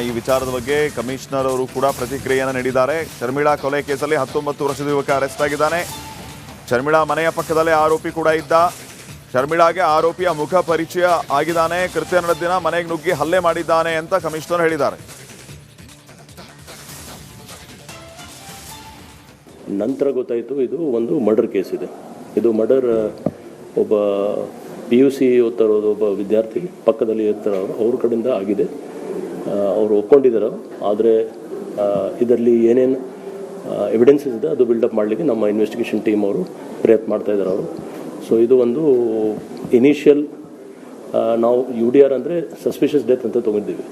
ಈ ವಿಚಾರದ ಬಗ್ಗೆ ಕಮಿಷನರ್ ಅವರು ಕೂಡ ಪ್ರತಿಕ್ರಿಯೆಯನ್ನು ನೀಡಿದ್ದಾರೆ. ಶರ್ಮಿಳಾ ಕೊಲೆ ಕೇಸಲ್ಲಿ 19 ವರ್ಷದ ಯುವಕ ಅರೆಸ್ಟ್ ಆಗಿದ್ದಾನೆ. ಶರ್ಮಿಳಾ ಮನೆಯ ಪಕ್ಕದಲ್ಲೇ ಆರೋಪಿ ಕೂಡ ಇದ್ದ. ಶರ್ಮಿಳಾಗೆ ಆರೋಪಿಯ ಮುಖ ಪರಿಚಯ ಆಗಿದ್ದಾನೆ. ಕೃತ್ಯ ನಡೆದ ದಿನ ಮನೆಗೆ ನುಗ್ಗಿ ಹಲ್ಲೆ ಮಾಡಿದ್ದಾನೆ ಅಂತ ಕಮಿಷನರ್ ಹೇಳಿದ್ದಾರೆ. ನಂತರ ಗೊತ್ತಾಯಿತು ಇದು ಒಂದು ಮರ್ಡರ್ ಕೇಸ್ ಇದೆ. ಇದು ಮರ್ಡರ್ ಒಬ್ಬ PUC ಓದ್ತಾ ಇರೋದು ಒಬ್ಬ ವಿದ್ಯಾರ್ಥಿ ಪಕ್ಕದಲ್ಲಿ ಇರ್ತಾರೆ ಅವ್ರ ಕಡೆಯಿಂದ ಆಗಿದೆ. ಅವರು ಒಪ್ಕೊಂಡಿದ್ದಾರೆ. ಆದರೆ ಇದರಲ್ಲಿ ಏನೇನು ಎವಿಡೆನ್ಸಸ್ ಇದೆ ಅದು ಬಿಲ್ಡಪ್ ಮಾಡಲಿಕ್ಕೆ ನಮ್ಮ ಇನ್ವೆಸ್ಟಿಗೇಷನ್ ಟೀಮ್ ಅವರು ಪ್ರಯತ್ನ ಮಾಡ್ತಾ ಇದ್ದಾರೆ ಅವರು. ಸೊ ಇದು ಒಂದು ಇನಿಷಿಯಲ್ ನಾವು UDR ಅಂದರೆ ಸಸ್ಪಿಷಿಯಸ್ ಡೆತ್ ಅಂತ ತೊಗೊಂಡಿದ್ದೀವಿ.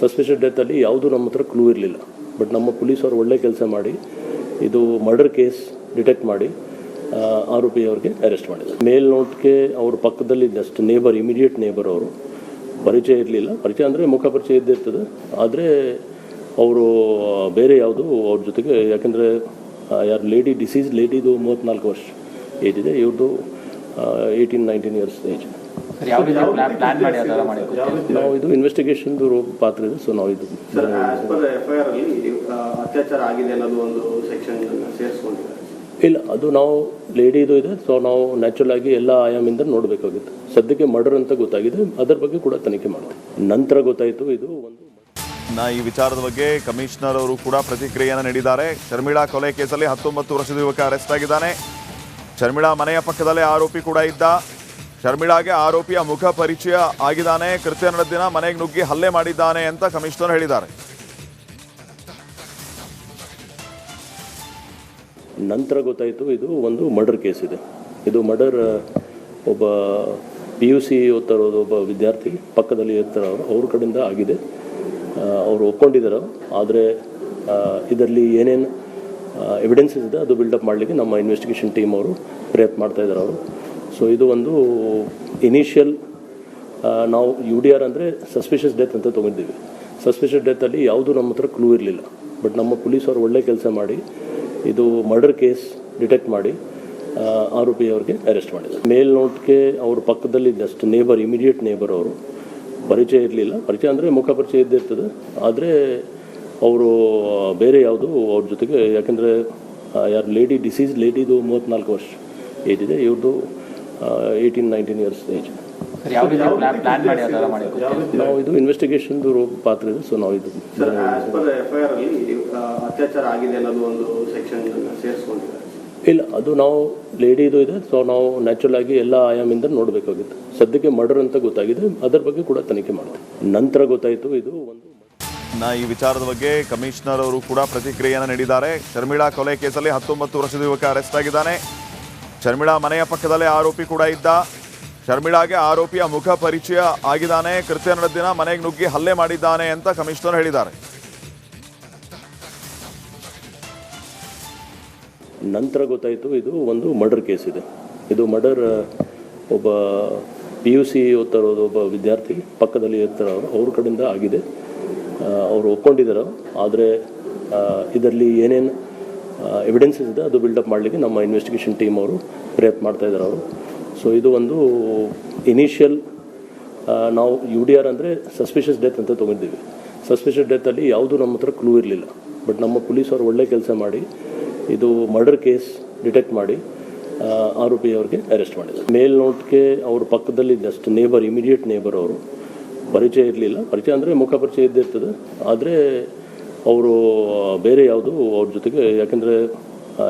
ಸಸ್ಪಿಷಿಯಸ್ ಡೆತ್ತಲ್ಲಿ ಯಾವುದೂ ನಮ್ಮ ಹತ್ರ ಕ್ಲೂ ಇರಲಿಲ್ಲ. ಬಟ್ ನಮ್ಮ ಪೊಲೀಸರು ಒಳ್ಳೆ ಕೆಲಸ ಮಾಡಿ ಇದು ಮರ್ಡರ್ ಕೇಸ್ ಡಿಟೆಕ್ಟ್ ಮಾಡಿ ಆರೋಪಿ ಅವ್ರಿಗೆ ಅರೆಸ್ಟ್ ಮಾಡಿದ್ದಾರೆ. ಮೇಲ್ನೋಟಕ್ಕೆ ಅವ್ರ ಪಕ್ಕದಲ್ಲಿ ಜಸ್ಟ್ ನೇಬರ್, ಇಮಿಡಿಯೇಟ್ ನೇಬರ್ ಅವರು. ಪರಿಚಯ ಇರಲಿಲ್ಲ. ಪರಿಚಯ ಅಂದರೆ ಮುಖ ಪರಿಚಯ ಇದ್ದಿರ್ತದೆ. ಆದರೆ ಅವರು ಬೇರೆ ಯಾವುದು ಅವ್ರ ಜೊತೆಗೆ, ಯಾಕೆಂದರೆ ಯಾರು ಡಿಸೀಸ್ ಲೇಡಿದು 34 ವರ್ಷ ಏಜ್ ಇದೆ, ಇವ್ರದ್ದು 18-19 ಇಯರ್ಸ್ ಏಜ್. ನಾವು ಇದು ಇನ್ವೆಸ್ಟಿಗೇಷನ್ದು ಪಾತ್ರ ಇದೆ. ಸೊ ನಾವು ಇದು ಅತ್ಯಾಚಾರ ಆಗಿದೆ ಅನ್ನೋದು ಒಂದು ಸೆಕ್ಷನ್ ಸೇರಿಸ್ಕೊಂಡಿದ್ದಾರೆ. ಇಲ್ಲ, ಅದು ನಾವು ಲೇಡಿದು ಇದೆ. ಸೊ ನಾವು ನ್ಯಾಚುರಲ್ ಆಗಿ ಎಲ್ಲ ಆಯಾಮಿಂದ ನೋಡಬೇಕಾಗಿತ್ತು. ಸದ್ಯಕ್ಕೆ ಮರ್ಡರ್ ಅಂತ ಗೊತ್ತಾಗಿದೆ. ಅದರ ಬಗ್ಗೆ ಕೂಡ ತನಿಖೆ ಮಾಡೋದು. ನಂತರ ಗೊತ್ತಾಯಿತು ಇದು ಒಂದು. ಈ ವಿಚಾರದ ಬಗ್ಗೆ ಕಮಿಷನರ್ ಅವರು ಕೂಡ ಪ್ರತಿಕ್ರಿಯೆಯನ್ನು ನೀಡಿದ್ದಾರೆ. ಶರ್ಮಿಳಾ ಕೊಲೆ ಕೇಸಲ್ಲಿ 19 ವರ್ಷದ ಯುವಕ ಅರೆಸ್ಟ್ ಆಗಿದ್ದಾನೆ. ಶರ್ಮಿಳಾ ಮನೆಯ ಪಕ್ಕದಲ್ಲೇ ಆರೋಪಿ ಕೂಡ ಇದ್ದ. ಶರ್ಮಿಳಾಗೆ ಆರೋಪಿಯ ಮುಖ ಪರಿಚಯ ಆಗಿದ್ದಾನೆ. ಕೃತ್ಯ ನಡೆದ ದಿನ ಮನೆಗೆ ನುಗ್ಗಿ ಹಲ್ಲೆ ಮಾಡಿದ್ದಾನೆ ಅಂತ ಕಮಿಷನರ್ ಹೇಳಿದ್ದಾರೆ. ನಂತರ ಗೊತ್ತಾಯಿತು ಇದು ಒಂದು ಮರ್ಡರ್ ಕೇಸ್ ಇದೆ. ಇದು ಮರ್ಡರ್ ಒಬ್ಬ PUC ಓದ್ತಾ ಇರೋದು ಒಬ್ಬ ವಿದ್ಯಾರ್ಥಿ ಪಕ್ಕದಲ್ಲಿ ಇರ್ತಾರೆ ಅವ್ರ ಕಡೆಯಿಂದ ಆಗಿದೆ. ಅವರು ಒಪ್ಕೊಂಡಿದ್ದಾರೆ. ಆದರೆ ಇದರಲ್ಲಿ ಏನೇನು ಎವಿಡೆನ್ಸಸ್ ಇದೆ ಅದು ಬಿಲ್ಡಪ್ ಮಾಡಲಿಕ್ಕೆ ನಮ್ಮ ಇನ್ವೆಸ್ಟಿಗೇಷನ್ ಟೀಮ್ ಅವರು ಪ್ರಯತ್ನ ಮಾಡ್ತಾ ಇದ್ದಾರೆ ಅವರು. ಸೊ ಇದು ಒಂದು ಇನಿಷಿಯಲ್ ನಾವು UDR ಅಂದರೆ ಸಸ್ಪಿಷಿಯಸ್ ಡೆತ್ ಅಂತ ತೊಗೊಂಡಿದ್ದೀವಿ. ಸಸ್ಪಿಷಿಯಸ್ ಡೆತ್ತಲ್ಲಿ ಯಾವುದೂ ನಮ್ಮ ಹತ್ರ ಕ್ಲೂ ಇರಲಿಲ್ಲ. ಬಟ್ ನಮ್ಮ ಪೊಲೀಸರು ಒಳ್ಳೆ ಕೆಲಸ ಮಾಡಿ ಇದು ಮರ್ಡರ್ ಕೇಸ್ ಡಿಟೆಕ್ಟ್ ಮಾಡಿ ಆರೋಪಿ ಅವ್ರಿಗೆ ಅರೆಸ್ಟ್ ಮಾಡಿದ್ದಾರೆ. ಮೇಲ್ನೋಟಕ್ಕೆ ಅವ್ರ ಪಕ್ಕದಲ್ಲಿ ಜಸ್ಟ್ ನೇಬರ್, ಇಮಿಡಿಯೇಟ್ ನೇಬರ್ ಅವರು. ಪರಿಚಯ ಇರಲಿಲ್ಲ. ಪರಿಚಯ ಅಂದರೆ ಮುಖ ಪರಿಚಯ ಇದ್ದಿರ್ತದೆ. ಆದರೆ ಅವರು ಬೇರೆ ಯಾವುದು ಅವ್ರ ಜೊತೆಗೆ, ಯಾಕೆಂದರೆ ಯಾರು ಡಿಸೀಸ್ ಲೇಡಿದು 34 ವರ್ಷ ಏಜ್ ಇದೆ, ಇವ್ರದ್ದು 18-19 ಇಯರ್ಸ್ ಏಜ್. ನಾವು ಇದು ಇನ್ವೆಸ್ಟಿಗೇಷನ್ದು ಪಾತ್ರ ಇದೆ. ಸೊ ನಾವು ಇದು FIR ಅಲ್ಲಿ ಅತ್ಯಾಚಾರ ಆಗಿದೆ ಅನ್ನೋದು ಒಂದು ಸೆಕ್ಷನ್ ಸೇರಿಸ್ಕೊಂಡಿದ್ದಾರೆ. ಇಲ್ಲ, ಅದು ನಾವು ಲೇಡಿದು ಇದೆ. ಸೊ ನಾವು ನ್ಯಾಚುರಲ್ ಆಗಿ ಎಲ್ಲ ಆಯಾಮಿಂದ ನೋಡಬೇಕಾಗಿತ್ತು. ಸದ್ಯಕ್ಕೆ ಮರ್ಡರ್ ಅಂತ ಗೊತ್ತಾಗಿದೆ. ಅದರ ಬಗ್ಗೆ ಕೂಡ ತನಿಖೆ ಮಾಡೋದು. ನಂತರ ಗೊತ್ತಾಯಿತು ಇದು ಒಂದು. ಈ ವಿಚಾರದ ಬಗ್ಗೆ ಕಮಿಷನರ್ ಅವರು ಕೂಡ ಪ್ರತಿಕ್ರಿಯೆಯನ್ನು ನೀಡಿದ್ದಾರೆ. ಶರ್ಮಿಳಾ ಕೊಲೆ ಕೇಸಲ್ಲಿ 19 ವರ್ಷದ ಯುವಕ ಅರೆಸ್ಟ್ ಆಗಿದ್ದಾನೆ. ಶರ್ಮಿಳಾ ಮನೆಯ ಪಕ್ಕದಲ್ಲೇ ಆರೋಪಿ ಕೂಡ ಇದ್ದ. ಶರ್ಮಿಳಾಗೆ ಆರೋಪಿಯ ಮುಖ ಪರಿಚಯ ಆಗಿದ್ದಾನೆ. ಕೃತ್ಯ ನಡೆದ ದಿನ ಮನೆಗೆ ನುಗ್ಗಿ ಹಲ್ಲೆ ಮಾಡಿದ್ದಾನೆ ಅಂತ ಕಮಿಷನರ್ ಹೇಳಿದ್ದಾರೆ. ನಂತರ ಗೊತ್ತಾಯಿತು ಇದು ಒಂದು ಮರ್ಡರ್ ಕೇಸ್ ಇದೆ. ಇದು ಮರ್ಡರ್ ಒಬ್ಬ PUC ಓದ್ತಾ ಇರೋದು ಒಬ್ಬ ವಿದ್ಯಾರ್ಥಿ ಪಕ್ಕದಲ್ಲಿ ಇರ್ತಾರೆ ಅವ್ರ ಕಡೆಯಿಂದ ಆಗಿದೆ. ಅವರು ಒಪ್ಕೊಂಡಿದ್ದಾರೆ. ಆದರೆ ಇದರಲ್ಲಿ ಏನೇನು ಎವಿಡೆನ್ಸಸ್ ಇದೆ ಅದು ಬಿಲ್ಡಪ್ ಮಾಡಲಿಕ್ಕೆ ನಮ್ಮ ಇನ್ವೆಸ್ಟಿಗೇಷನ್ ಟೀಮ್ ಅವರು ಪ್ರಯತ್ನ ಮಾಡ್ತಾ ಇದ್ದಾರೆ ಅವರು. ಸೊ ಇದು ಒಂದು ಇನಿಷಿಯಲ್ ನಾವು UDR ಅಂದರೆ ಸಸ್ಪಿಷಿಯಸ್ ಡೆತ್ ಅಂತ ತೊಗೊಂಡಿದ್ದೀವಿ. ಸಸ್ಪಿಷಿಯಸ್ ಡೆತ್ತಲ್ಲಿ ಯಾವುದೂ ನಮ್ಮ ಹತ್ರ ಕ್ಲೂ ಇರಲಿಲ್ಲ. ಬಟ್ ನಮ್ಮ ಪೊಲೀಸರು ಒಳ್ಳೆ ಕೆಲಸ ಮಾಡಿ ಇದು ಮರ್ಡರ್ ಕೇಸ್ ಡಿಟೆಕ್ಟ್ ಮಾಡಿ ಆರೋಪಿ ಅವ್ರಿಗೆ ಅರೆಸ್ಟ್ ಮಾಡಿದ್ದಾರೆ. ಮೇಲ್ನೋಟಕ್ಕೆ ಅವ್ರ ಪಕ್ಕದಲ್ಲಿ ಜಸ್ಟ್ ನೇಬರ್, ಇಮಿಡಿಯೇಟ್ ನೇಬರ್ ಅವರು. ಪರಿಚಯ ಇರಲಿಲ್ಲ. ಪರಿಚಯ ಅಂದರೆ ಮುಖ ಪರಿಚಯ ಇದ್ದಿರ್ತದೆ. ಆದರೆ ಅವರು ಬೇರೆ ಯಾವುದು ಅವ್ರ ಜೊತೆಗೆ, ಯಾಕೆಂದರೆ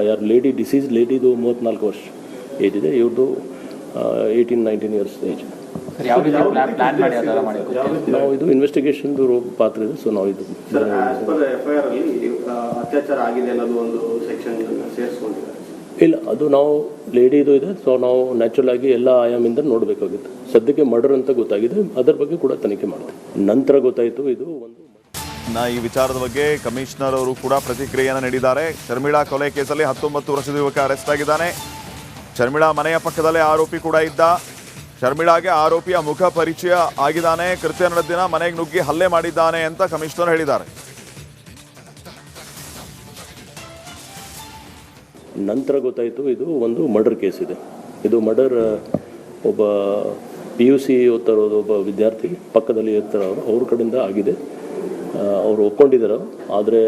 ಯಾರು ಡಿಸೀಸ್ ಲೇಡಿದು 34 ವರ್ಷ ಏಜ್ ಇದೆ, ಇವ್ರದ್ದು 18-19 ಇಯರ್ಸ್ ಏಜ್. ನಾವು ಇದು ಇನ್ವೆಸ್ಟಿಗೇಷನ್ದು ಪಾತ್ರ ಇದೆ. ಸೊ ನಾವು ಇದು FIR ಅಲ್ಲಿ ಅತ್ಯಾಚಾರ ಆಗಿದೆ ಅನ್ನೋದು ಒಂದು ಸೆಕ್ಷನ್ ಸೇರಿಸ್ಕೊಂಡಿದ್ದಾರೆ. ಇಲ್ಲ, ಅದು ನಾವು ಲೇಡಿದು ಇದೆ. ಸೊ ನಾವು ನ್ಯಾಚುರಲ್ ಆಗಿ ಎಲ್ಲ ಆಯಾಮಿಂದ ನೋಡಬೇಕಾಗಿತ್ತು. ಸದ್ಯಕ್ಕೆ ಮರ್ಡರ್ ಅಂತ ಗೊತ್ತಾಗಿದೆ. ಅದರ ಬಗ್ಗೆ ಕೂಡ ತನಿಖೆ ಮಾಡೋದು. ನಂತರ ಗೊತ್ತಾಯಿತು ಇದು ಒಂದು. ಈ ವಿಚಾರದ ಬಗ್ಗೆ ಕಮಿಷನರ್ ಅವರು ಕೂಡ ಪ್ರತಿಕ್ರಿಯೆಯನ್ನು ನೀಡಿದ್ದಾರೆ. ಶರ್ಮಿಳಾ ಕೊಲೆ ಕೇಸಲ್ಲಿ 19 ವರ್ಷದ ಯುವಕ ಅರೆಸ್ಟ್ ಆಗಿದ್ದಾನೆ. ಶರ್ಮಿಳಾ ಮನೆಯ ಪಕ್ಕದಲ್ಲೇ ಆರೋಪಿ ಕೂಡ ಇದ್ದ. ಶರ್ಮಿಳಾಗೆ ಆರೋಪಿಯ ಮುಖ ಪರಿಚಯ ಆಗಿದ್ದಾನೆ. ಕೃತ್ಯ ನಡೆದ ದಿನ ಮನೆಗೆ ನುಗ್ಗಿ ಹಲ್ಲೆ ಮಾಡಿದ್ದಾನೆ ಅಂತ ಕಮಿಷನರ್ ಹೇಳಿದ್ದಾರೆ. ನಂತರ ಗೊತ್ತಾಯಿತು ಇದು ಒಂದು ಮರ್ಡರ್ ಕೇಸ್ ಇದೆ. ಇದು ಮರ್ಡರ್ ಒಬ್ಬ PUC ಓದ್ತಾ ಇರೋದು ಒಬ್ಬ ವಿದ್ಯಾರ್ಥಿ ಪಕ್ಕದಲ್ಲಿ ಇರ್ತಾರೆ ಅವ್ರ ಕಡೆಯಿಂದ ಆಗಿದೆ. ಅವರು ಒಪ್ಕೊಂಡಿದ್ದಾರೆ. ಆದರೆ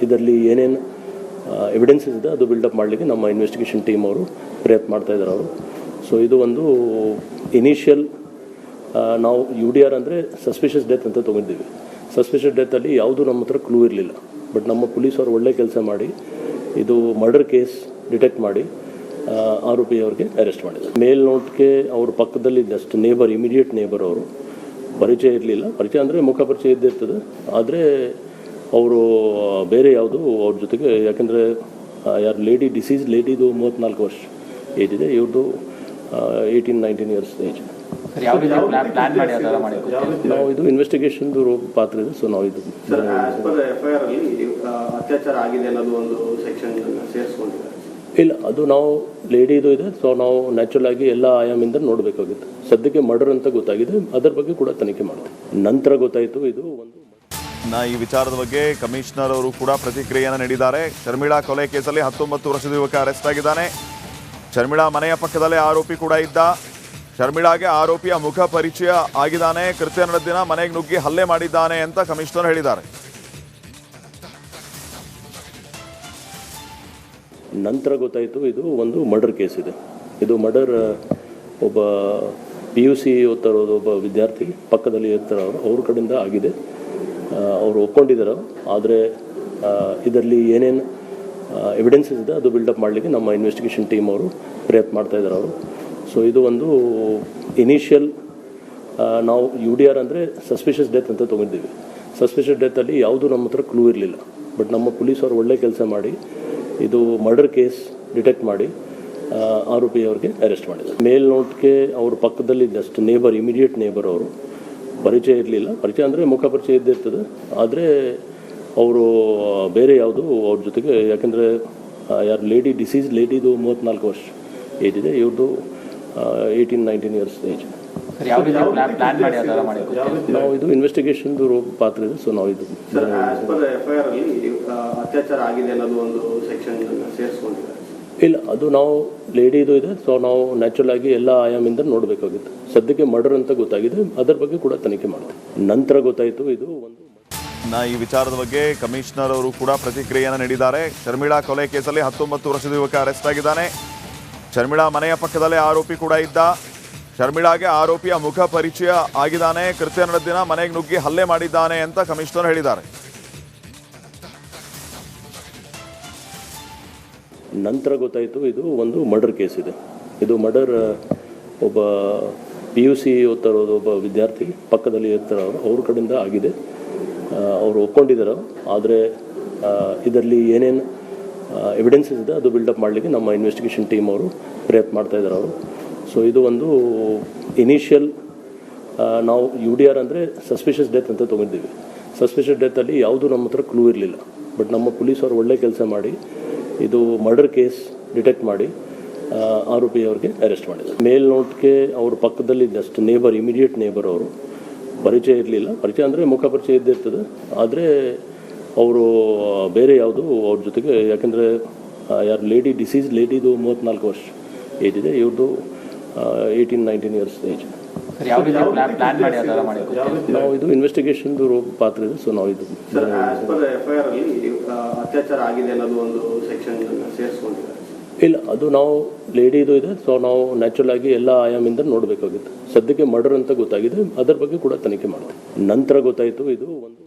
ಇದರಲ್ಲಿ ಏನೇನು ಎವಿಡೆನ್ಸಸ್ ಇದೆ ಅದು ಬಿಲ್ಡಪ್ ಮಾಡಲಿಕ್ಕೆ ನಮ್ಮ ಇನ್ವೆಸ್ಟಿಗೇಷನ್ ಟೀಮ್ ಅವರು ಪ್ರಯತ್ನ ಮಾಡ್ತಾ ಇದ್ದಾರೆ ಅವರು. ಸೊ ಇದು ಒಂದು ಇನಿಷಿಯಲ್ ನಾವು UDR ಅಂದರೆ ಸಸ್ಪಿಷಿಯಸ್ ಡೆತ್ ಅಂತ ತೊಗೊಂಡಿದ್ದೀವಿ. ಸಸ್ಪಿಷಿಯಸ್ ಡೆತ್ತಲ್ಲಿ ಯಾವುದೂ ನಮ್ಮ ಹತ್ರ ಕ್ಲೂ ಇರಲಿಲ್ಲ. ಬಟ್ ನಮ್ಮ ಪೊಲೀಸರು ಒಳ್ಳೆ ಕೆಲಸ ಮಾಡಿ ಇದು ಮರ್ಡರ್ ಕೇಸ್ ಡಿಟೆಕ್ಟ್ ಮಾಡಿ ಆರೋಪಿ ಅವ್ರಿಗೆ ಅರೆಸ್ಟ್ ಮಾಡಿದ್ದಾರೆ. ಮೇಲ್ನೋಟಕ್ಕೆ ಅವ್ರ ಪಕ್ಕದಲ್ಲಿ ಜಸ್ಟ್ ನೇಬರ್, ಇಮಿಡಿಯೇಟ್ ನೇಬರ್ ಅವರು. ಪರಿಚಯ ಇರಲಿಲ್ಲ. ಪರಿಚಯ ಅಂದರೆ ಮುಖ ಪರಿಚಯ ಇದ್ದಿರ್ತದೆ. ಆದರೆ ಅವರು ಬೇರೆ ಯಾವುದು ಅವ್ರ ಜೊತೆಗೆ, ಯಾಕೆಂದರೆ ಯಾರು ಡಿಸೀಸ್ ಲೇಡಿದು 34 ವರ್ಷ ಏಜ್ ಇದೆ, ಇವ್ರದ್ದು 18-19 ಇಯರ್ಸ್ ಏಜ್. ನಾವು ಇದು ಇನ್ವೆಸ್ಟಿಗೇಷನ್ದು ಪಾತ್ರ ಇದೆ. ಸೊ ನಾವು ಇದು FIR ಅಲ್ಲಿ ಅತ್ಯಾಚಾರ ಆಗಿದೆ ಅನ್ನೋದು ಒಂದು ಸೆಕ್ಷನ್ ಸೇರಿಸ್ಕೊಂಡಿದ್ದಾರೆ. ಇಲ್ಲ, ಅದು ನಾವು ಲೇಡಿದು ಇದೆ. ಸೊ ನಾವು ನ್ಯಾಚುರಲ್ ಆಗಿ ಎಲ್ಲ ಆಯಾಮಿಂದ ನೋಡಬೇಕಾಗಿತ್ತು. ಸದ್ಯಕ್ಕೆ ಮರ್ಡರ್ ಅಂತ ಗೊತ್ತಾಗಿದೆ, ಅದರ ಬಗ್ಗೆ ಕೂಡ ತನಿಖೆ ಮಾಡ್ತೀವಿ. ನಂತರ ಗೊತ್ತಾಯಿತು ಇದು ಒಂದು. ಈ ವಿಚಾರದ ಬಗ್ಗೆ ಕಮಿಷನರ್ ಅವರು ಕೂಡ ಪ್ರತಿಕ್ರಿಯೆಯನ್ನು ನೀಡಿದ್ದಾರೆ. ಶರ್ಮಿಳಾ ಕೊಲೆ ಕೇಸಲ್ಲಿ 19 ವರ್ಷದ ಯುವಕ ಅರೆಸ್ಟ್ ಆಗಿದ್ದಾನೆ. ಶರ್ಮಿಳಾ ಮನೆಯ ಪಕ್ಕದಲ್ಲೇ ಆರೋಪಿ ಕೂಡ ಇದ್ದ. ಶರ್ಮಿಳಾಗೆ ಆರೋಪಿಯ ಮುಖ ಪರಿಚಯ ಆಗಿದ್ದಾನೆ. ಕೃತ್ಯ ನಡೆದ ದಿನ ಮನೆಗೆ ನುಗ್ಗಿ ಹಲ್ಲೆ ಮಾಡಿದ್ದಾನೆ ಅಂತ ಕಮಿಷನರ್ ಹೇಳಿದ್ದಾರೆ. ನಂತರ ಗೊತ್ತಾಯಿತು ಇದು ಒಂದು ಮರ್ಡರ್ ಕೇಸ್ ಇದೆ. ಇದು ಮರ್ಡರ್ ಒಬ್ಬ PUC ಓದ್ತಾ ಇರೋದು ಒಬ್ಬ ವಿದ್ಯಾರ್ಥಿ ಪಕ್ಕದಲ್ಲಿ ಇರ್ತಾರೆ ಅವ್ರ ಕಡೆಯಿಂದ ಆಗಿದೆ. ಅವರು ಒಪ್ಕೊಂಡಿದ್ದಾರೆ. ಆದರೆ ಇದರಲ್ಲಿ ಏನೇನು ಎವಿಡೆನ್ಸಸ್ ಇದೆ ಅದು ಬಿಲ್ಡಪ್ ಮಾಡಲಿಕ್ಕೆ ನಮ್ಮ ಇನ್ವೆಸ್ಟಿಗೇಷನ್ ಟೀಮ್ ಅವರು ಪ್ರಯತ್ನ ಮಾಡ್ತಾ ಇದ್ದಾರೆ ಅವರು. ಸೊ ಇದು ಒಂದು ಇನಿಷಿಯಲ್ ನಾವು UDR ಅಂದರೆ ಸಸ್ಪಿಷಿಯಸ್ ಡೆತ್ ಅಂತ ತೊಗೊಂಡಿದ್ದೀವಿ. ಸಸ್ಪಿಷಿಯಸ್ ಡೆತ್ತಲ್ಲಿ ಯಾವುದೂ ನಮ್ಮ ಹತ್ರ ಕ್ಲೂ ಇರಲಿಲ್ಲ. ಬಟ್ ನಮ್ಮ ಪೊಲೀಸರು ಒಳ್ಳೆ ಕೆಲಸ ಮಾಡಿ ಇದು ಮರ್ಡರ್ ಕೇಸ್ ಡಿಟೆಕ್ಟ್ ಮಾಡಿ ಆರೋಪಿ ಅವ್ರಿಗೆ ಅರೆಸ್ಟ್ ಮಾಡಿದ್ದಾರೆ. ಮೇಲ್ನೋಟಕ್ಕೆ ಅವ್ರ ಪಕ್ಕದಲ್ಲಿ ಜಸ್ಟ್ ನೇಬರ್, ಇಮಿಡಿಯೇಟ್ ನೇಬರ್ ಅವರು. ಪರಿಚಯ ಇರಲಿಲ್ಲ. ಪರಿಚಯ ಅಂದರೆ ಮುಖ ಪರಿಚಯ ಇದ್ದಿರ್ತದೆ. ಆದರೆ ಅವರು ಬೇರೆ ಯಾವುದು ಅವ್ರ ಜೊತೆಗೆ, ಯಾಕೆಂದರೆ ಯಾರು ಡಿಸೀಸ್ ಲೇಡಿದು 34 ವರ್ಷ ಏಜ್ ಇದೆ, ಇವ್ರದ್ದು 18-19 ಇಯರ್ಸ್ ಏಜ್. ನಾವು ಇದು ಇನ್ವೆಸ್ಟಿಗೇಷನ್ದು ಪಾತ್ರ ಇದೆ. ಸೊ ನಾವು ಇದು FIR ಅಲ್ಲಿ ಅತ್ಯಾಚಾರ ಆಗಿದೆ ಅನ್ನೋದು ಒಂದು ಸೆಕ್ಷನ್ ಸೇರಿಸ್ಕೊಂಡಿದ್ದಾರೆ. ಇಲ್ಲ, ಅದು ನಾವು ಲೇಡಿದು ಇದೆ. ಸೊ ನಾವು ನ್ಯಾಚುರಲ್ ಆಗಿ ಎಲ್ಲ ಆಯಾಮಿಂದ ನೋಡಬೇಕಾಗಿತ್ತು. ಸದ್ಯಕ್ಕೆ ಮರ್ಡರ್ ಅಂತ ಗೊತ್ತಾಗಿದೆ, ಅದರ ಬಗ್ಗೆ ಕೂಡ ತನಿಖೆ ಮಾಡ್ತೀವಿ. ನಂತರ ಗೊತ್ತಾಯಿತು ಇದು ಒಂದು. ಈ ವಿಚಾರದ ಬಗ್ಗೆ ಕಮಿಷನರ್ ಅವರು ಕೂಡ ಪ್ರತಿಕ್ರಿಯೆಯನ್ನು ನೀಡಿದ್ದಾರೆ. ಶರ್ಮಿಳಾ ಕೊಲೆ ಕೇಸಲ್ಲಿ 19 ವರ್ಷದ ಯುವಕ ಅರೆಸ್ಟ್ ಆಗಿದ್ದಾನೆ. ಶರ್ಮಿಳಾ ಮನೆಯ ಪಕ್ಕದಲ್ಲೇ ಆರೋಪಿ ಕೂಡ ಇದ್ದ. ಶರ್ಮಿಳಾಗೆ ಆರೋಪಿಯ ಮುಖ ಪರಿಚಯ ಆಗಿದ್ದಾನೆ. ಕೃತ್ಯ ನಡೆದ ದಿನ ಮನೆಗೆ ನುಗ್ಗಿ ಹಲ್ಲೆ ಮಾಡಿದ್ದಾನೆ ಅಂತ ಕಮಿಷನರ್ ಹೇಳಿದ್ದಾರೆ. ನಂತರ ಗೊತ್ತಾಯಿತು ಇದು ಒಂದು ಮರ್ಡರ್ ಕೇಸ್ ಇದೆ. ಇದು ಮರ್ಡರ್ ಒಬ್ಬ PUC ಓದ್ತಾ ಇರೋದು ಒಬ್ಬ ವಿದ್ಯಾರ್ಥಿ ಪಕ್ಕದಲ್ಲಿ ಇರ್ತಾರೆ ಅವ್ರ ಕಡೆಯಿಂದ ಆಗಿದೆ. ಅವರು ಒಪ್ಕೊಂಡಿದ್ದಾರೆ. ಆದರೆ ಇದರಲ್ಲಿ ಏನೇನು ಎವಿಡೆನ್ಸಸ್ ಇದೆ ಅದು ಬಿಲ್ಡಪ್ ಮಾಡಲಿಕ್ಕೆ ನಮ್ಮ ಇನ್ವೆಸ್ಟಿಗೇಷನ್ ಟೀಮ್ ಅವರು ಪ್ರಯತ್ನ ಮಾಡ್ತಾ ಇದ್ದಾರೆ ಅವರು. ಸೊ ಇದು ಒಂದು ಇನಿಷಿಯಲ್ ನಾವು UDR ಅಂದರೆ ಸಸ್ಪಿಷಿಯಸ್ ಡೆತ್ ಅಂತ ತೊಗೊಂಡಿದ್ದೀವಿ. ಸಸ್ಪಿಷಿಯಸ್ ಡೆತ್ತಲ್ಲಿ ಯಾವುದೂ ನಮ್ಮ ಹತ್ರ ಕ್ಲೂ ಇರಲಿಲ್ಲ. ಬಟ್ ನಮ್ಮ ಪೊಲೀಸರು ಒಳ್ಳೆ ಕೆಲಸ ಮಾಡಿ ಇದು ಮರ್ಡರ್ ಕೇಸ್ ಡಿಟೆಕ್ಟ್ ಮಾಡಿ ಆರೋಪಿ ಅವ್ರಿಗೆ ಅರೆಸ್ಟ್ ಮಾಡಿದ್ದಾರೆ. ಮೇಲ್ನೋಟಕ್ಕೆ ಅವ್ರ ಪಕ್ಕದಲ್ಲಿ ಜಸ್ಟ್ ನೇಬರ್, ಇಮಿಡಿಯೇಟ್ ನೇಬರ್ ಅವರು. ಪರಿಚಯ ಇರಲಿಲ್ಲ. ಪರಿಚಯ ಅಂದರೆ ಮುಖ ಪರಿಚಯ ಇದ್ದಿರ್ತದೆ. ಆದರೆ ಅವರು ಬೇರೆ ಯಾವುದು ಅವ್ರ ಜೊತೆಗೆ, ಯಾಕೆಂದರೆ ಯಾರು ಡಿಸೀಸ್ ಲೇಡಿದು 34 ವರ್ಷ ಏಜ್ ಇದೆ, ಇವ್ರದ್ದು 18-19 ಇಯರ್ಸ್ ಏಜ್. ನಾವು ಇದು ಇನ್ವೆಸ್ಟಿಗೇಷನ್ದು ಪಾತ್ರ ಇದೆ. ಸೊ ನಾವು ಇದು FIR ಅಲ್ಲಿ ಅತ್ಯಾಚಾರ ಆಗಿದೆ ಅನ್ನೋದು ಒಂದು ಸೆಕ್ಷನ್ ಸೇರಿಸ್ಕೊಂಡಿದ್ದಾರೆ. ಇಲ್ಲ, ಅದು ನಾವು ಲೇಡಿದು ಇದೆ. ಸೊ ನಾವು ನ್ಯಾಚುರಲ್ ಆಗಿ ಎಲ್ಲ ಆಯಾಮಿಂದ ನೋಡಬೇಕಾಗಿತ್ತು. ಸದ್ಯಕ್ಕೆ ಮರ್ಡರ್ ಅಂತ ಗೊತ್ತಾಗಿದೆ, ಅದರ ಬಗ್ಗೆ ಕೂಡ ತನಿಖೆ ಮಾಡ್ತೀವಿ. ನಂತರ ಗೊತ್ತಾಯಿತು ಇದು ಒಂದು.